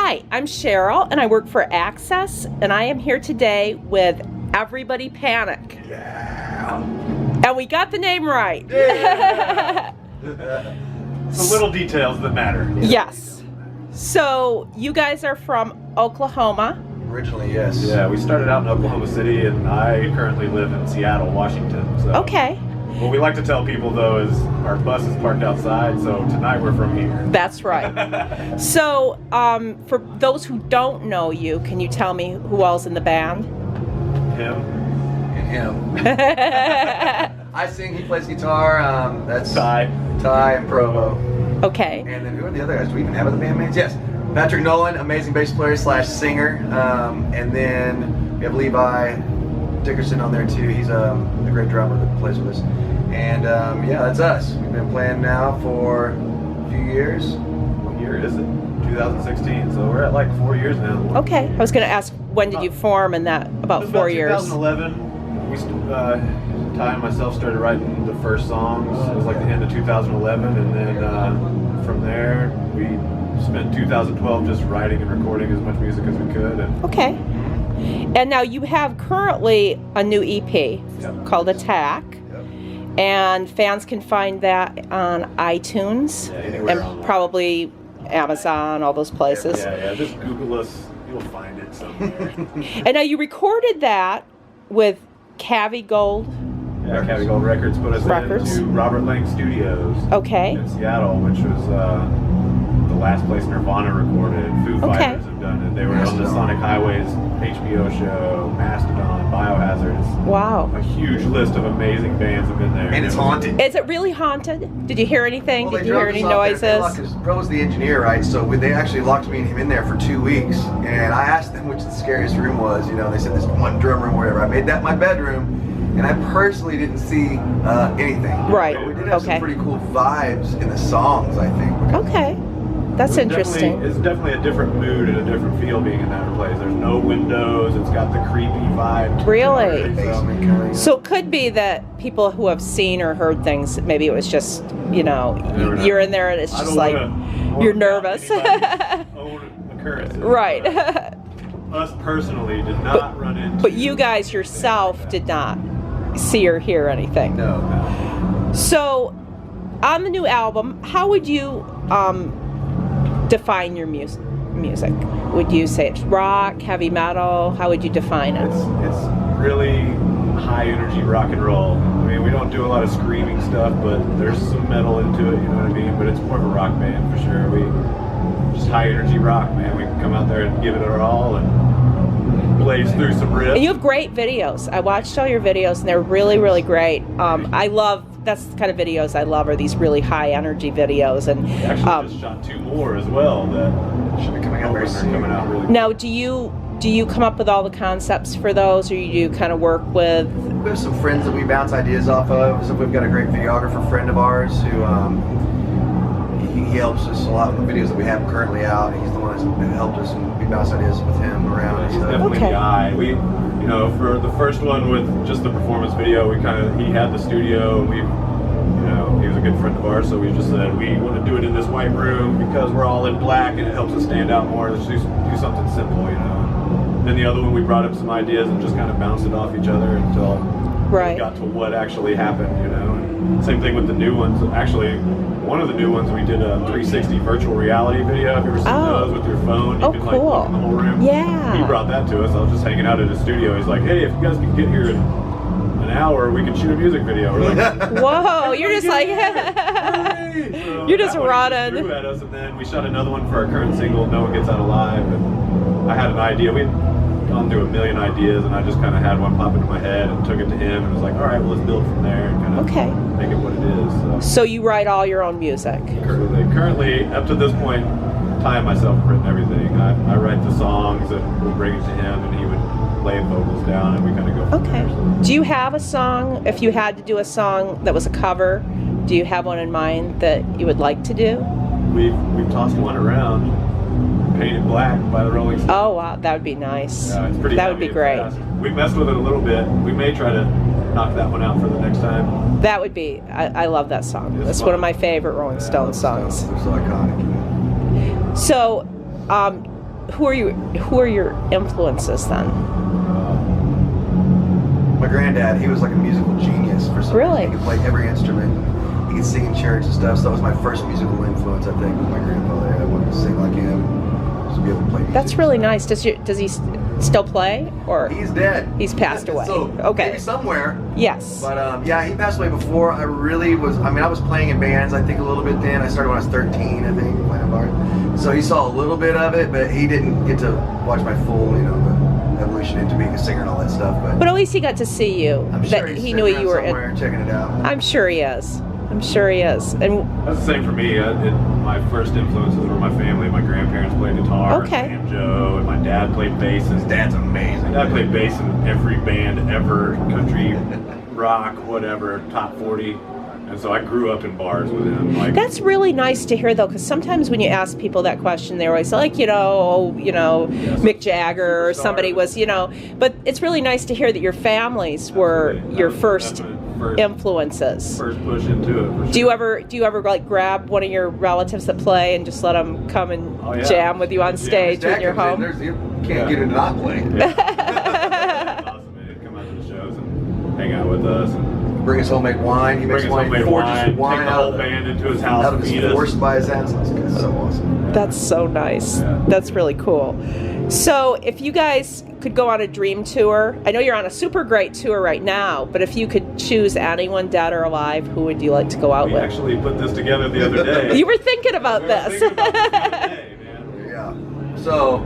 Hi, I'm Cheryl, and I work for Access, and I am here today with Everybody Panic. Yeah. And we got the name right. Yeah. The little details that matter. Yes. So, you guys are from Oklahoma. Originally, yes. Yeah, we started out in Oklahoma City, and I currently live in Seattle, Washington. So Okay. What we like to tell people, though, is our bus is parked outside, so tonight we're from here. That's right. So, for those who don't know you, can you tell me who else in the band? Him. And him. I sing, he plays guitar. That's Ty. and Provo. Okay. And then who are the other guys? Do we even have other bandmates? Yes. Patrick Nolan, amazing bass player / singer. And then we have Levi Dickerson on there too. He's a great drummer that plays with us. And yeah, that's us. We've been playing now for a few years. What year is it? 2016. So we're at like 4 years now. Okay. I was going to ask, when did you form in that? About It was 4 years. 2011. We, Ty and myself started writing the first songs. It was like the end of 2011, and then from there we spent 2012 just writing and recording as much music as we could. And Okay. And now you have currently a new EP called Attack. And fans can find that on iTunes anywhere and online. probably Amazon, all those places. Yeah, just Google us. You'll find it somewhere. And now you recorded that with Cavi Gold. Yeah, Cavi Gold Records put us Records. into Robert Lang Studios Okay. in Seattle, which was the last place Nirvana recorded. Foo Okay. Fighters have done it. They were on the Sonic Highways HBO show, Mastodon, Biohazard. Wow. A huge list of amazing bands have been there. And it's haunted. Is it really haunted? Did you hear anything? Well, Did you hear any noises? Bro was the engineer, right? So they actually locked me and him in there for 2 weeks. And I asked them which the scariest room was. You know, they said this one drum room or whatever. I made that my bedroom. And I personally didn't see anything. Right. But we did have Okay. some pretty cool vibes in the songs, I think. Okay. That's interesting. It's definitely a different mood and a different feel being in that place. There's no windows. It's got the creepy vibe. Really? Basement kind of. So it could be that people who have seen or heard things, maybe it was just, you know, never know. you're in there and it's I just don't like, wanna you're doubt nervous. anybody's own occurrences, Right. but us personally did not run into. But you guys yourself did not see or hear anything. No. So, on the new album, how would you define your music? Would you say it's rock, heavy metal? How would you define it? It's really high energy rock and roll. I mean, we don't do a lot of screaming stuff, but there's some metal into it, you know what I mean? But it's more of a rock band for sure. We just high energy rock, man. We can come out there and give it our all and blaze through some riffs. And you have great videos. I watched all your videos, and they're really, really great. That's the kind of videos I love, are these really high energy videos. And We actually just shot 2 more as well that Should be coming out very soon. coming out really now, do you come up with all the concepts for those, or you kind of work with? We have some friends that we bounce ideas off of. So we've got a great videographer friend of ours who he helps us a lot with the videos that we have currently out. He's the one that helped us, and we bounce ideas with him around. And He's stuff. definitely Okay. the guy. We, you know, for the first one with just the performance video, he had the studio, and he was a good friend of ours, so we just said we want to do it in this white room because we're all in black and it helps us stand out more. Let's do something simple, you know. Then the other one, we brought up some ideas and just kind of bounced it off each other until Right. we got to what actually happened, you know. And same thing with the new ones. Actually, one of the new ones, we did a 360 virtual reality video. Have you ever seen those with your phone? You Oh, can cool. like look in the whole room. Yeah. He brought that to us. I was just hanging out at his studio. He's like, hey, if you guys can get here in an hour, we can shoot a music video. We're like, Whoa, you're just like, So you're just that one he running. threw at us, and then we shot another one for our current single, No One Gets Out Alive. And I had an idea. We'd gone through a million ideas, and I just kind of had one pop into my head and took it to him and was like, all right, well, let's build from there and kind of Okay. make it what it is. So So you write all your own music? currently, up to this point, Ty and myself have written everything. I write the songs, and we'll bring it to him, and he would lay vocals down, and we kind of go from Okay. there. So. Do you have a song, if you had to do a song that was a cover, do you have one in mind that you would like to do? We've tossed one around, Painted Black by the Rolling Stones. Oh, wow, that would be nice. It's pretty That would heavy be great. and fast. We messed with it a little bit. We may try to knock that one out for the next time. That would be, I love that song. It's That's fun. one of my favorite Rolling Stones songs. They're so iconic. So, who are your influences then? My granddad, he was like a musical genius for some Really? reason. He could play every instrument. He could sing in church and stuff. So that was my first musical influence, I think, with my grandfather. I wanted to sing like him, just to be able to play music. That's really nice. Does he still play, or He's dead. he's passed away? So Okay. maybe somewhere. Yes. But yeah, he passed away before I really was. I mean, I was playing in bands, I think, a little bit then. I started when I was 13, I think, playing in bars. So he saw a little bit of it, but he didn't get to watch my full, the evolution into being a singer and all that stuff. But at least he got to see you. I'm sure That he's he sitting knew around you were. somewhere checking it out. I'm sure he is. I'm sure he is. And That's the same for me. My first influences were my family. My grandparents played guitar, Okay. and banjo, and my dad played bass. His dad's amazing. My dad played bass in every band ever, country, rock, whatever, top 40. And so I grew up in bars with him. Like, that's really nice to hear, though, because sometimes when you ask people that question, they're always like, Mick Jagger or somebody was, But it's really nice to hear that your families were Absolutely. your That was first definitely influences. first push into it. For sure. Do you ever like grab one of your relatives that play and just let them come and Oh, yeah. jam with you on Yeah. stage His dad in your comes home? you can't get him to not play. That's awesome, man. Come out to the shows and hang out with us. And Bring us homemade wine. He makes bring us wine. homemade Forges wine. wine Take the out whole of band into his house. out of feed his us. forced by his hands. It's so awesome. That's so nice. Yeah. That's really cool. So, if you guys could go on a dream tour, I know you're on a super great tour right now, but if you could choose anyone, dead or alive, who would you like to go out We with? actually put this together the other day. You were thinking about We were this. thinking about this the other day, man. Yeah. So,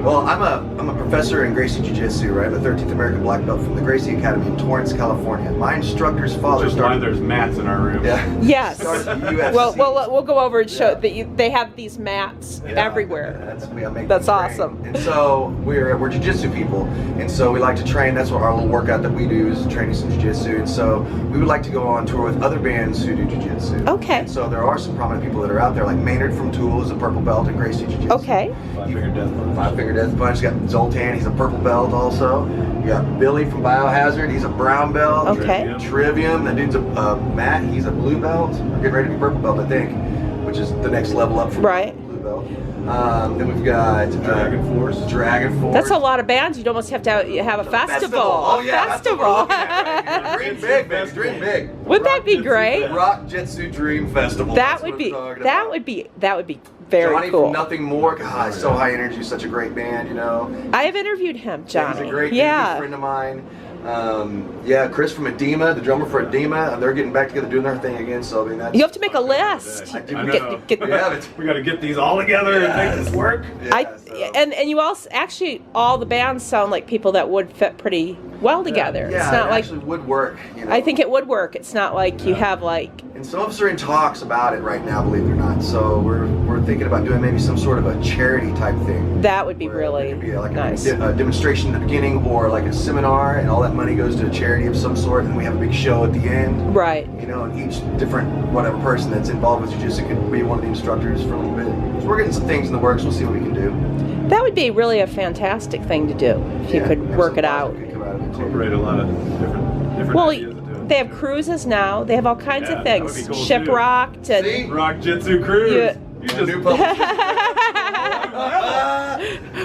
well, I'm a professor in Gracie Jiu-Jitsu, right? I'm a 13th American black belt from the Gracie Academy in Torrance, California. My instructor's father Which is why started. there's mats in our room. Yeah. Yes. Started the UFC. Well, we'll go over and show Yeah. that they have these mats Yeah, everywhere. I make That's them train. awesome. And so we're jiu-jitsu people, and so we like to train. That's what our little workout that we do is training some jiu-jitsu. And so we would like to go on tour with other bands who do jiu-jitsu. Okay. And so there are some prominent people that are out there, like Maynard from Tool is a purple belt in Gracie Jiu-Jitsu. Okay. Five-finger death punch. Five-finger death punch. You got Zoltan, he's a purple belt also. You got Billy from Biohazard, he's a brown belt. Okay. Trivium, that dude's a Matt, he's a blue belt. I'm getting ready to be purple belt, I think, which is the next level up from Right. blue belt. Then we've got Dragon Force. Dragon Force. That's a lot of bands. You'd almost have to have a festival. Oh yeah, Festival. Dream big, baby. Dream big. Wouldn't that be great? Rock Jitsu Dream Festival. That That's would what be I'm talking that about. would be very Johnny cool. from Nothing More. God, he's so high energy. Such a great band, I have interviewed him, Johnny. He's a great yeah. good friend of mine. Chris from Edema, the drummer for Edema, they're getting back together doing their thing again. So I mean, that's You have to make a list. I do. I know. Get- We have it. We got to get these all together and make this work. Yeah, so- and you also actually all the bands sound like people that would fit pretty well together. Yeah, It's not it like actually would work. I think it would work. It's not like you have like And some of us are in talks about it right now, believe it or not. So we're thinking about doing maybe some sort of a charity type thing. that would be where really there could be like nice. a demonstration in the beginning or like a seminar, and all that money goes to a charity of some sort, and we have a big show at the end. Right. And each different whatever person that's involved with jiu-jitsu could be one of the instructors for a little bit. So we're getting some things in the works. We'll see what we can do. That would be really a fantastic thing to do if you Yeah, could maybe work it something out. positive could come out of it, too. Incorporate a lot of different Well, ideas into it. they have cruises now. They have all kinds Yeah, of that would things. be cool, Shipwrecked and See? Rock Jitsu Cruise. Yeah. You A just new publisher.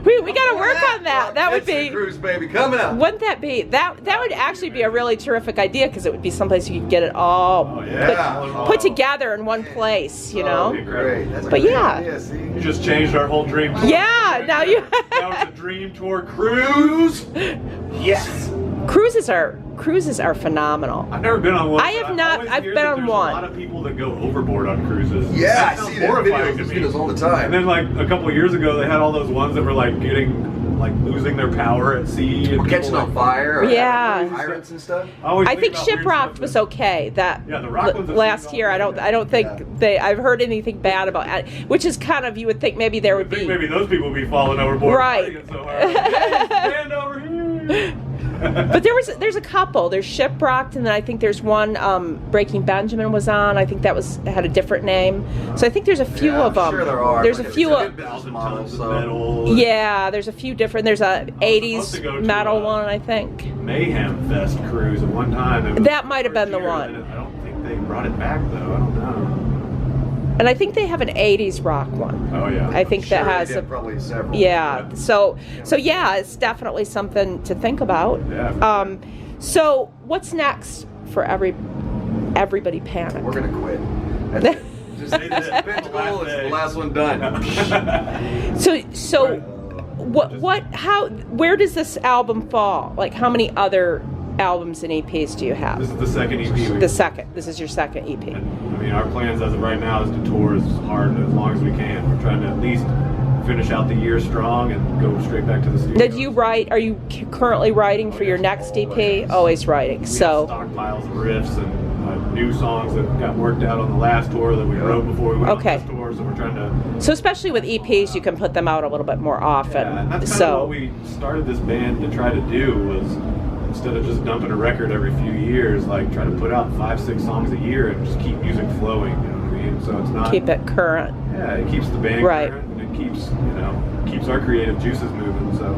we got to work on that. That would Jitsu be. Cruise, baby, coming up. Wouldn't that be that would actually be a really terrific idea because it would be someplace you could get it all Oh, yeah. put together in one place, you know? Oh, great. That's a But great yeah. idea, see? You just changed our whole dream tour. Yeah, now you Now it's a dream tour cruise. Yes. cruises are phenomenal. I've never been on one. I but have not- always I've hear been that on there's one. A lot of people that go overboard on cruises. Yeah, That I sounds see that horrifying videos, to me. videos all the time. And then like a couple of years ago, they had all those ones that were like losing their power at sea. And Or catching people, on fire. Or Yeah. having pirates and stuff. always I think about weird Shipwrecked stuff was that- okay. That Yeah, the rock ones I've last seen year, I all don't think Yeah. I've heard anything bad about it. Which is kind of you would think maybe there I would think be. maybe those people would be falling overboard. Right. fighting it So hard. Hey, stand over here. But there's a couple. There's Shipwrecked, and then I think there's one Breaking Benjamin was on. I think that had a different name. So I think there's a few Yeah, of them. I'm sure there are. There's but a it's few a of good business Thousand model, tons of so. metal. yeah. There's a few different. There's a supposed 80s to go to, metal one, I think. Mayhem Fest cruise at one time. It was That might have been the first year, one. and I don't think they brought it back though. I don't know. And I think they have an 80s rock one. Oh yeah. I think that Sure, has they did probably several. yeah. So yeah, it's definitely something to think about. Yeah. So what's next for everybody Panic? We're gonna quit. That's it. Just Pentacle is the last one done. So where does this album fall? Like, how many other albums and EPs do you have? This is the second EP. The second. This is your second EP. And, I mean, our plans as of right now is to tour as hard and as long as we can. We're trying to at least finish out the year strong and go straight back to the studio. Did you write? Are you currently writing for your next EP? Always writing. We So have stockpiles of riffs and new songs that got worked out on the last tour that we wrote before we went Okay. on this tour. So we're trying to. so especially with EPs, you can put them out a little bit more often. Yeah, and that's kind of So what we started this band to try to do was, instead of just dumping a record every few years, like try to put out 5-6 songs a year and just keep music flowing. You know what I mean? So it's not. keep it current. Yeah, it keeps the band Right. current, and it keeps our creative juices moving. So.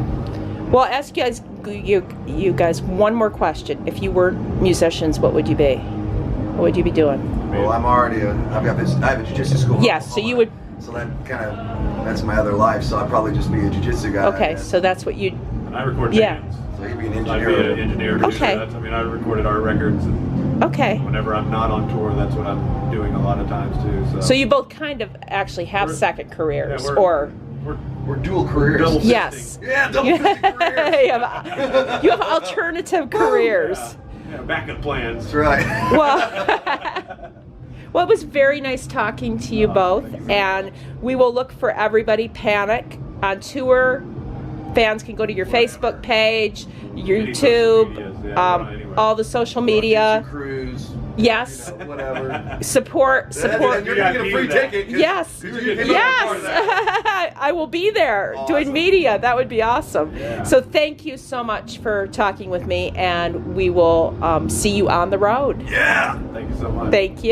Well, I'll ask you guys one more question. If you were musicians, what would you be? What would you be doing? Well, I have a jiu-jitsu school. Yes, so you would. So that's my other life. So I'd probably just be a jiu-jitsu guy. Okay, so that's what you. And I record Yeah. bands. So you'd be an I'd engineer. be an engineer. producer. Okay. I recorded our records, and Okay. whenever I'm not on tour, that's what I'm doing a lot of times too. So you both kind of actually have We're- second careers, yeah, or We're dual careers. double fisting. yes, Yeah, double fisting careers. you have alternative careers. Yeah, backup plans. That's right. Well, it was very nice talking to you both, and we will look for Everybody Panic on tour. Fans can go to your Facebook page, YouTube, medias, yeah, anywhere. all the social media. Cruise. Yes, Whatever. support. And you're gonna get a free ticket. 'cause Yes, you came out part of that. yes. I will be there doing Awesome. media. That would be awesome. Yeah. So thank you so much for talking with me, and we will see you on the road. Yeah. Thank you so much. Thank you.